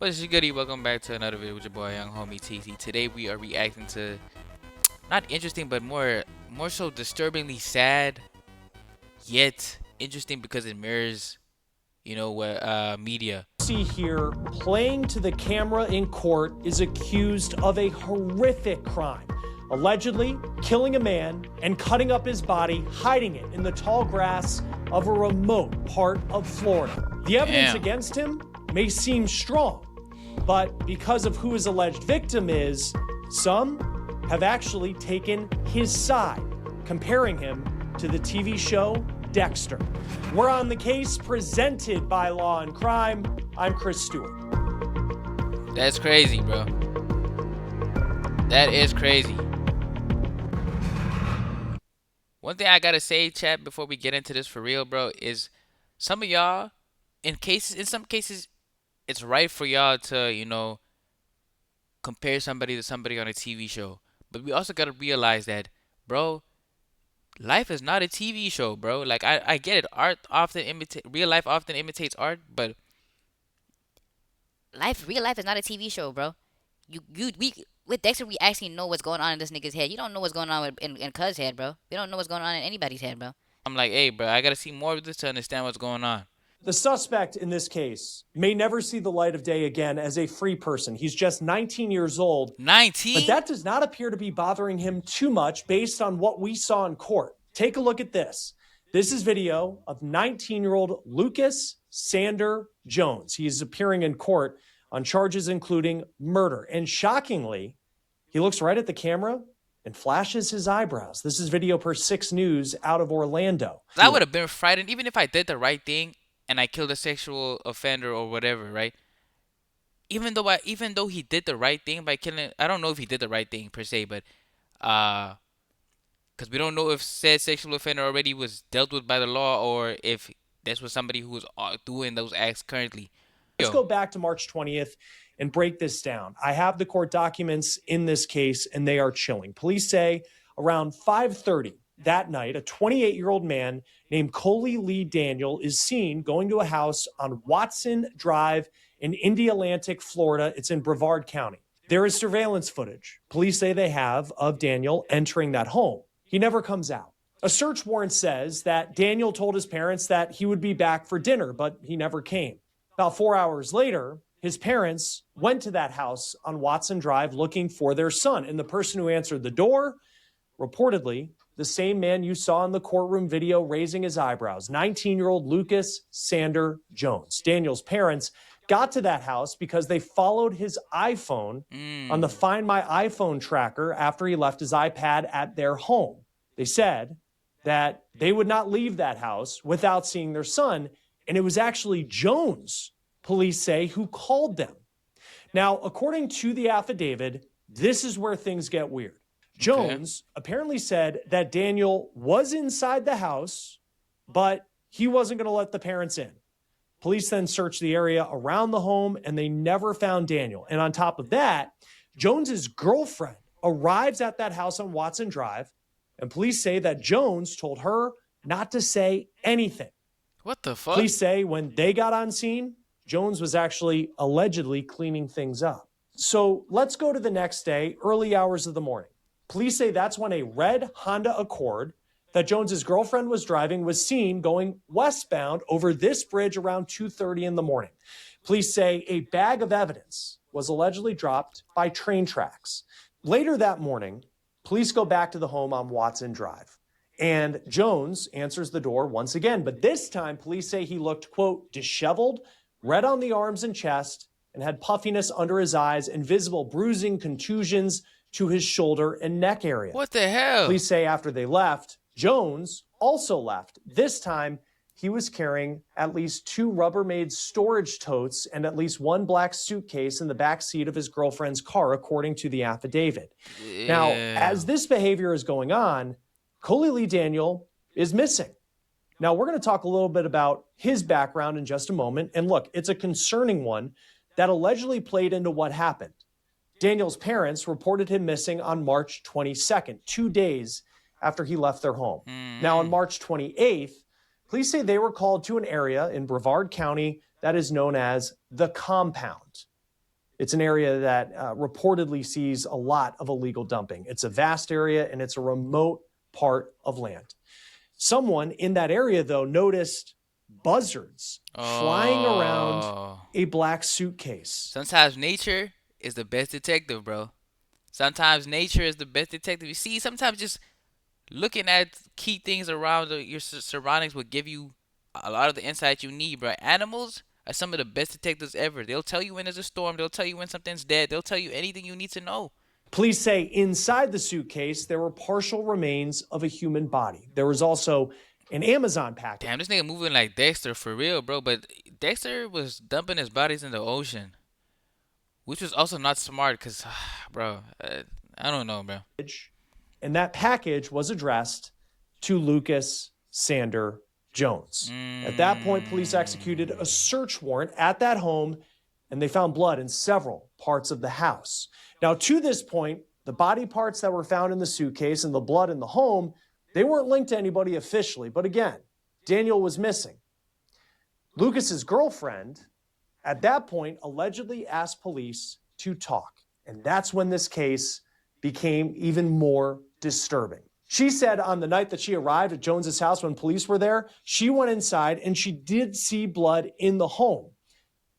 What's goody? Welcome back to another video with your boy Young Homie TT. Today we are reacting to not interesting but more so disturbingly sad, yet interesting because it mirrors, what media. See here, playing to the camera in court, is accused of a horrific crime, allegedly killing a man and cutting up his body, hiding it in the tall grass of a remote part of Florida. The evidence against him may seem strong, but because of who his alleged victim is, some have actually taken his side, comparing him to the TV show Dexter. We're on the case, presented by Law and Crime. I'm Chris Stewart. That's crazy, bro. That is crazy. One thing I gotta say, chat, before we get into this for real, bro, is some of y'all, in some cases, it's right for y'all to, compare somebody to somebody on a TV show. But we also gotta realize that, bro, life is not a TV show, bro. Like I get it. Real life often imitates art, but Real life is not a TV show, bro. We with Dexter, we actually know what's going on in this nigga's head. You don't know what's going on in Cuz's head, bro. We don't know what's going on in anybody's head, bro. I'm like, hey, bro, I gotta see more of this to understand what's going on. The suspect in this case may never see the light of day again as a free person. He's just 19 years old. 19? But that does not appear to be bothering him too much based on what we saw in court. Take a look at this. This is video of 19-year-old Lucas Sander Jones. He is appearing in court on charges including murder. And shockingly, he looks right at the camera and flashes his eyebrows. This is video per 6 News out of Orlando. I would have been frightened even if I did the right thing and I killed a sexual offender or whatever, right? Even though he did the right thing by killing, I don't know if he did the right thing per se, but because we don't know if said sexual offender already was dealt with by the law or if this was somebody who was doing those acts currently. Let's go back to March 20th and break this down. I have the court documents in this case, and they are chilling. Police say around 5:30 that night, a 28-year-old man named Coley Lee Daniel is seen going to a house on Watson Drive in Indialantic, Florida. It's in Brevard County. There is surveillance footage police say they have of Daniel entering that home. He never comes out. A search warrant says that Daniel told his parents that he would be back for dinner, but he never came. About 4 hours later, his parents went to that house on Watson Drive looking for their son. And the person who answered the door, reportedly, the same man you saw in the courtroom video raising his eyebrows, 19-year-old Lucas Sander Jones. Daniel's parents got to that house because they followed his iPhone on the Find My iPhone tracker after he left his iPad at their home. They said that they would not leave that house without seeing their son, and it was actually Jones, police say, who called them. Now, according to the affidavit, this is where things get weird. Jones apparently said that Daniel was inside the house, but he wasn't going to let the parents in. Police then searched the area around the home, and they never found Daniel. And on top of that, Jones's girlfriend arrives at that house on Watson Drive, and police say that Jones told her not to say anything. What the fuck? Police say when they got on scene, Jones was actually allegedly cleaning things up. So let's go to the next day, early hours of the morning. Police say that's when a red Honda Accord that Jones's girlfriend was driving was seen going westbound over this bridge around 2:30 in the morning. Police say a bag of evidence was allegedly dropped by train tracks. Later that morning, police go back to the home on Watson Drive. And Jones answers the door once again. But this time, police say he looked, quote, disheveled, red on the arms and chest, and had puffiness under his eyes and visible bruising, contusions to his shoulder and neck area. What the hell? Police say after they left, Jones also left. This time, he was carrying at least 2 Rubbermaid storage totes and at least 1 black suitcase in the back seat of his girlfriend's car, according to the affidavit. Yeah. Now, as this behavior is going on, Coley Lee Daniel is missing. Now, we're going to talk a little bit about his background in just a moment. And look, it's a concerning one that allegedly played into what happened. Daniel's parents reported him missing on March 22nd, 2 days after he left their home. Now, on March 28th, police say they were called to an area in Brevard County that is known as the Compound. It's an area that reportedly sees a lot of illegal dumping. It's a vast area and it's a remote part of land. Someone in that area, though, noticed buzzards flying around Oh. a black suitcase. Sometimes nature is the best detective, bro. Sometimes nature is the best detective. You see, sometimes just looking at key things around your surroundings will give you a lot of the insight you need, bro. Animals are some of the best detectives ever. They'll tell you when there's a storm. They'll tell you when something's dead. They'll tell you anything you need to know. Police say inside the suitcase, there were partial remains of a human body. There was also an Amazon package. Damn, this nigga moving like Dexter for real, bro. But Dexter was dumping his bodies in the ocean, which was also not smart, cause, bro, I don't know, bro. And that package was addressed to Lucas Sander Jones. At that point, police executed a search warrant at that home, and they found blood in several parts of the house. Now, to this point, the body parts that were found in the suitcase and the blood in the home, they weren't linked to anybody officially. But again, Daniel was missing. Lucas's girlfriend, at that point, allegedly asked police to talk. And that's when this case became even more disturbing. She said on the night that she arrived at Jones's house when police were there, she went inside and she did see blood in the home.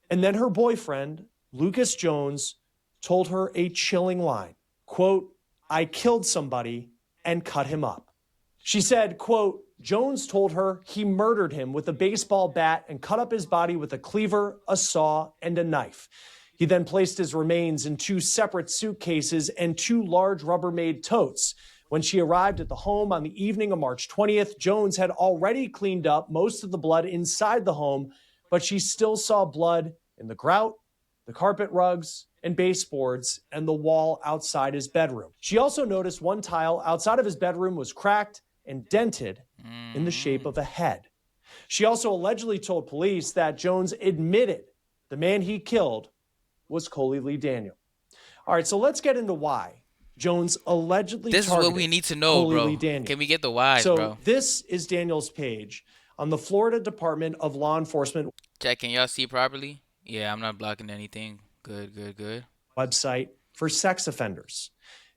And then her boyfriend, Lucas Jones, told her a chilling line, quote, "I killed somebody and cut him up." She said, quote, Jones told her he murdered him with a baseball bat and cut up his body with a cleaver, a saw, and a knife. He then placed his remains in 2 separate suitcases and 2 large Rubbermaid totes. When she arrived at the home on the evening of March 20th, Jones had already cleaned up most of the blood inside the home, but she still saw blood in the grout, the carpet rugs, and baseboards, and the wall outside his bedroom. She also noticed one tile outside of his bedroom was cracked and dented in the shape of a head. She also allegedly told police that Jones admitted the man he killed was Coley Lee Daniel. All right, so let's get into why Jones allegedly This is targeted what we need to know, Coley bro. Lee Daniel. Can we get the whys, So bro? this is Daniel's page on the Florida Department of Law Enforcement Check, can y'all see properly? Yeah, I'm not blocking anything. Good, good, good. website for sex offenders.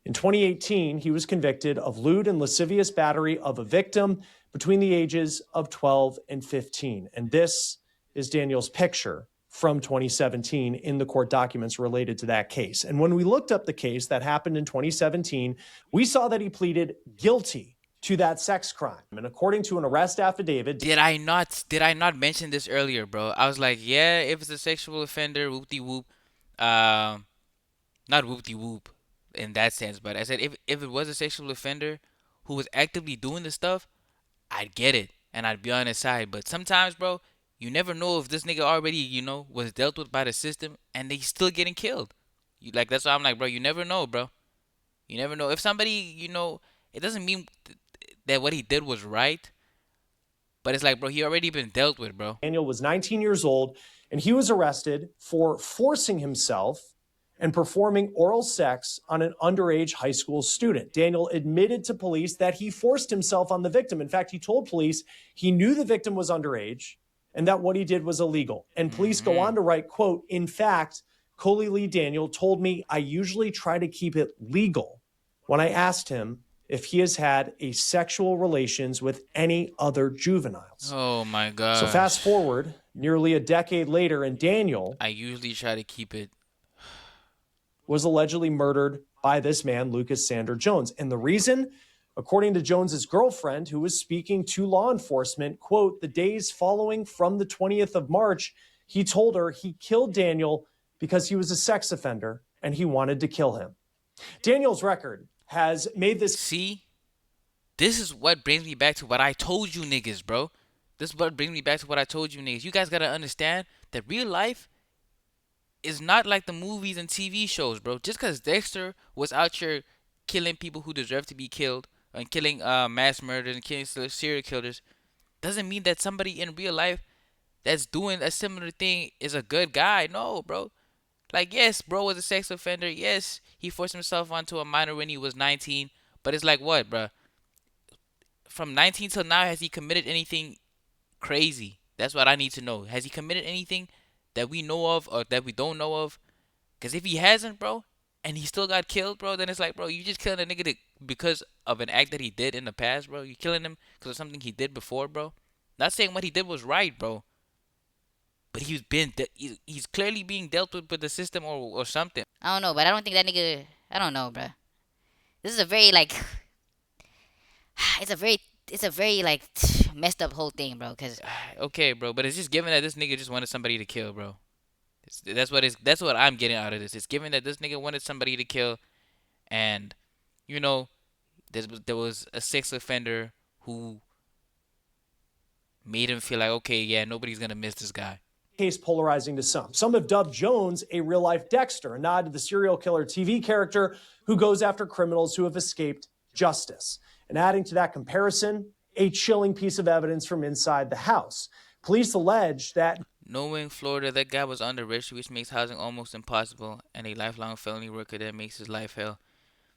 In 2018, he was convicted of lewd and lascivious battery of a victim between the ages of 12 and 15. And this is Daniel's picture from 2017 in the court documents related to that case. And when we looked up the case that happened in 2017, we saw that he pleaded guilty to that sex crime. And according to an arrest affidavit, Did I not mention this earlier, bro? I was like, yeah, if it's a sexual offender, whoop-de-whoop. Not whoop-de-whoop in that sense, but I said if it was a sexual offender who was actively doing this stuff, I'd get it and I'd be on his side. But sometimes, bro, you never know if this nigga already, was dealt with by the system and they still getting killed. That's why I'm like, bro, you never know, bro. You never know. If somebody, it doesn't mean that what he did was right, but it's like, bro, he already been dealt with, bro. Daniel was 19 years old, and he was arrested for forcing himself and performing oral sex on an underage high school student. Daniel admitted to police that he forced himself on the victim. In fact, he told police he knew the victim was underage and that what he did was illegal. And police go on to write, quote, "In fact, Coley Lee Daniel told me I usually try to keep it legal when I asked him if he has had a sexual relations with any other juveniles." Oh my god. So fast forward nearly a decade later, and Daniel I usually try to keep it. was allegedly murdered by this man, Lucas Sander Jones. And the reason, according to Jones's girlfriend, who was speaking to law enforcement, quote, "The days following from the 20th of March, he told her he killed Daniel because he was a sex offender and he wanted to kill him." Daniel's record has made this. See? This is what brings me back to what I told you niggas, bro. This is what brings me back to what I told you niggas. You guys gotta understand that real life is not like the movies and TV shows, bro. Just because Dexter was out here killing people who deserve to be killed and killing mass murders and killing serial killers doesn't mean that somebody in real life that's doing a similar thing is a good guy. No, bro. Like, yes, bro was a sex offender. Yes, he forced himself onto a minor when he was 19. But it's like, what, bro? From 19 till now, has he committed anything crazy? That's what I need to know. Has he committed anything that we know of or that we don't know of? Because if he hasn't, bro, and he still got killed, bro, then it's like, bro, you just killing a nigga because of an act that he did in the past, bro. You killing him because of something he did before, bro. Not saying what he did was right, bro, but he's clearly being dealt with the system or something. I don't know, but I don't think that nigga. I don't know, bro. This is a very like. It's a very like messed up whole thing, bro. Cause Okay, bro, but it's just given that this nigga just wanted somebody to kill, bro. That's what I'm getting out of this. It's given that this nigga wanted somebody to kill, and you know, there was a sex offender who made him feel like, okay, yeah, nobody's gonna miss this guy. Case polarizing to some. Some have dubbed Jones a real life Dexter, a nod to the serial killer TV character who goes after criminals who have escaped justice. And adding to that comparison, a chilling piece of evidence from inside the house. Police allege that Knowing Florida, that guy was underrich, which makes housing almost impossible, and a lifelong felony record that makes his life hell.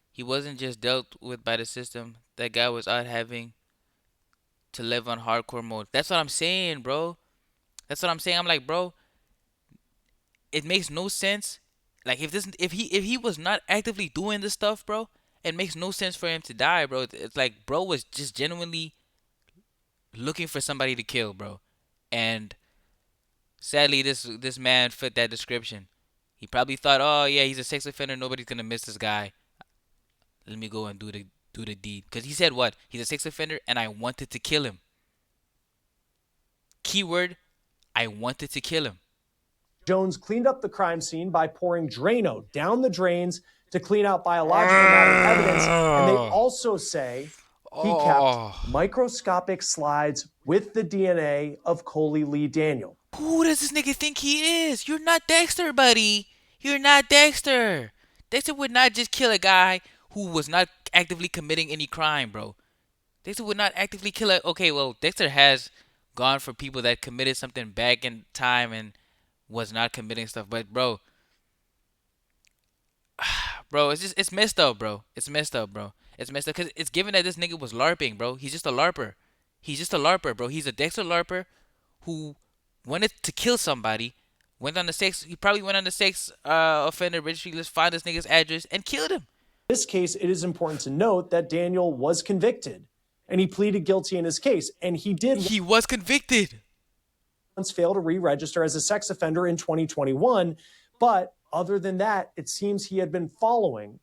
He wasn't just dealt with by the system. That guy was out having to live on hardcore mode. That's what I'm saying, bro. That's what I'm saying. I'm like, bro, it makes no sense. Like if he was not actively doing this stuff, bro, it makes no sense for him to die, bro. It's like bro was just genuinely looking for somebody to kill, bro. And sadly this man fit that description. He probably thought, "Oh, yeah, he's a sex offender. Nobody's going to miss this guy. Let me go and do the deed." Cuz he said what? He's a sex offender and I wanted to kill him. Keyword, I wanted to kill him. Jones cleaned up the crime scene by pouring Drano down the drains to clean out biological matter evidence. And they also say he kept microscopic slides with the DNA of Coley Lee Daniel. Who does this nigga think he is? You're not Dexter, buddy. You're not Dexter. Dexter would not just kill a guy who was not actively committing any crime, bro. Dexter would not actively kill a. Okay, well, Dexter has gone for people that committed something back in time and was not committing stuff. But bro, it's messed up, bro. It's messed up, bro. It's messed up because it's given that this nigga was LARPing, bro. He's just a LARPer. He's just a LARPer, bro. He's a Dexter LARPer who wanted to kill somebody. Went on the sex. He probably went on the sex offender registry. Let's find this nigga's address and killed him. In this case, it is important to note that Daniel was convicted and he pleaded guilty in his case. And He was convicted. once fail to re-register as a sex offender in 2021. But other than that, it seems he had been following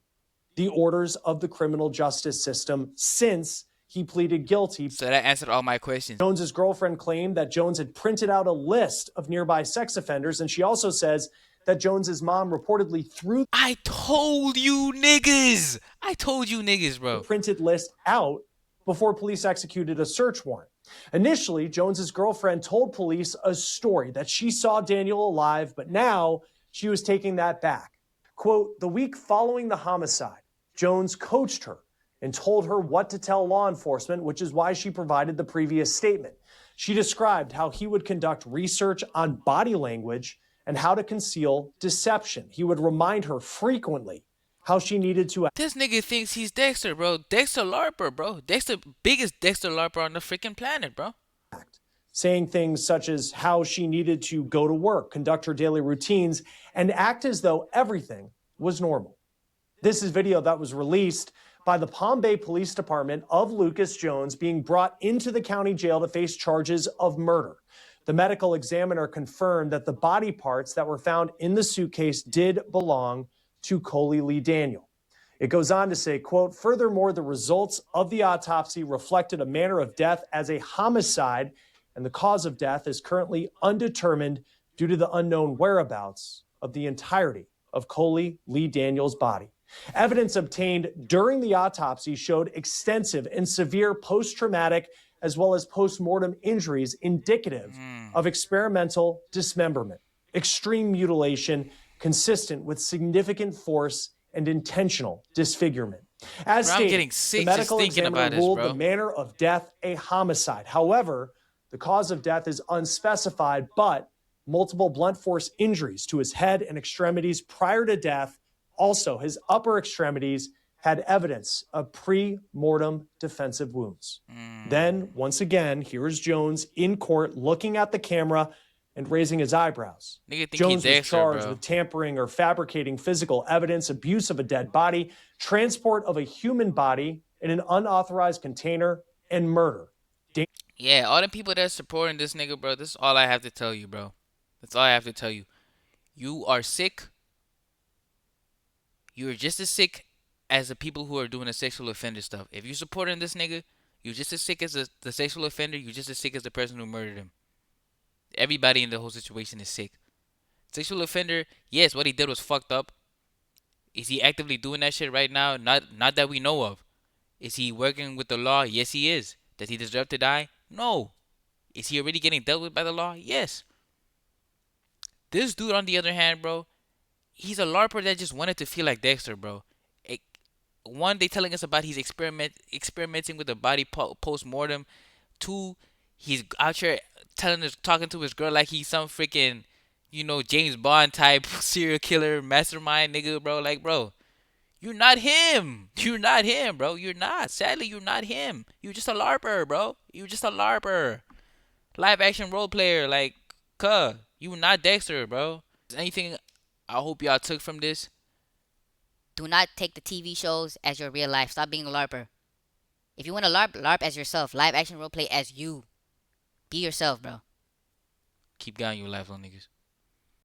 the orders of the criminal justice system since he pleaded guilty. So that answered all my questions. Jones's girlfriend claimed that Jones had printed out a list of nearby sex offenders, and she also says that Jones's mom reportedly threw I told you niggas. I told you niggas, bro. the printed list out before police executed a search warrant. Initially, Jones's girlfriend told police a story that she saw Daniel alive, but now she was taking that back. Quote, the week following the homicide, Jones coached her and told her what to tell law enforcement, which is why she provided the previous statement. She described how he would conduct research on body language and how to conceal deception. He would remind her frequently how she needed to This nigga thinks he's Dexter, bro. Dexter LARPer, bro. Dexter, biggest Dexter LARPer on the freaking planet, bro. act, saying things such as how she needed to go to work, conduct her daily routines, and act as though everything was normal. This is video that was released by the Palm Bay Police Department of Lucas Jones being brought into the county jail to face charges of murder. The medical examiner confirmed that the body parts that were found in the suitcase did belong to Coley Lee Daniel. It goes on to say, quote, furthermore, the results of the autopsy reflected a manner of death as a homicide, and the cause of death is currently undetermined due to the unknown whereabouts of the entirety of Coley Lee Daniel's body. Evidence obtained during the autopsy showed extensive and severe post-traumatic as well as post-mortem injuries indicative of experimental dismemberment, extreme mutilation consistent with significant force and intentional disfigurement. As Bro, I'm stated, getting sick the just medical thinking examiner about this, ruled bro. the manner of death a homicide. However, the cause of death is unspecified, but multiple blunt force injuries to his head and extremities prior to death. Also, his upper extremities had evidence of pre-mortem defensive wounds. Then, once again, here is Jones in court looking at the camera and raising his eyebrows. Nigga think he Jones was Dexter, charged bro. with tampering or fabricating physical evidence, abuse of a dead body, transport of a human body in an unauthorized container, and murder. Yeah, all the people that's supporting this nigga, bro, this is all I have to tell you, bro. That's all I have to tell you. You are sick. You are just as sick as the people who are doing the sexual offender stuff. If you're supporting this nigga, you're just as sick as the sexual offender. You're just as sick as the person who murdered him. Everybody in the whole situation is sick. Sexual offender, yes, what he did was fucked up. Is he actively doing that shit right now? Not that we know of. Is he working with the law? Yes, he is. Does he deserve to die? No. Is he already getting dealt with by the law? Yes. This dude, on the other hand, bro, he's a LARPer that just wanted to feel like Dexter, bro. It, one, they telling us about he's experimenting with the body post mortem. Two, he's out here talking to his girl like he's some freaking, James Bond type serial killer mastermind nigga, bro. Like, bro, you're not him. You're not him, bro. You're not. Sadly, you're not him. You're just a LARPer, bro. You're just a LARPer. Live action role player. Like, you not Dexter, bro. Is anything I hope y'all took from this? Do not take the TV shows as your real life. Stop being a LARPer. If you want to LARP, LARP as yourself. Live action roleplay as you. Be yourself, bro. Keep guiding your life on niggas.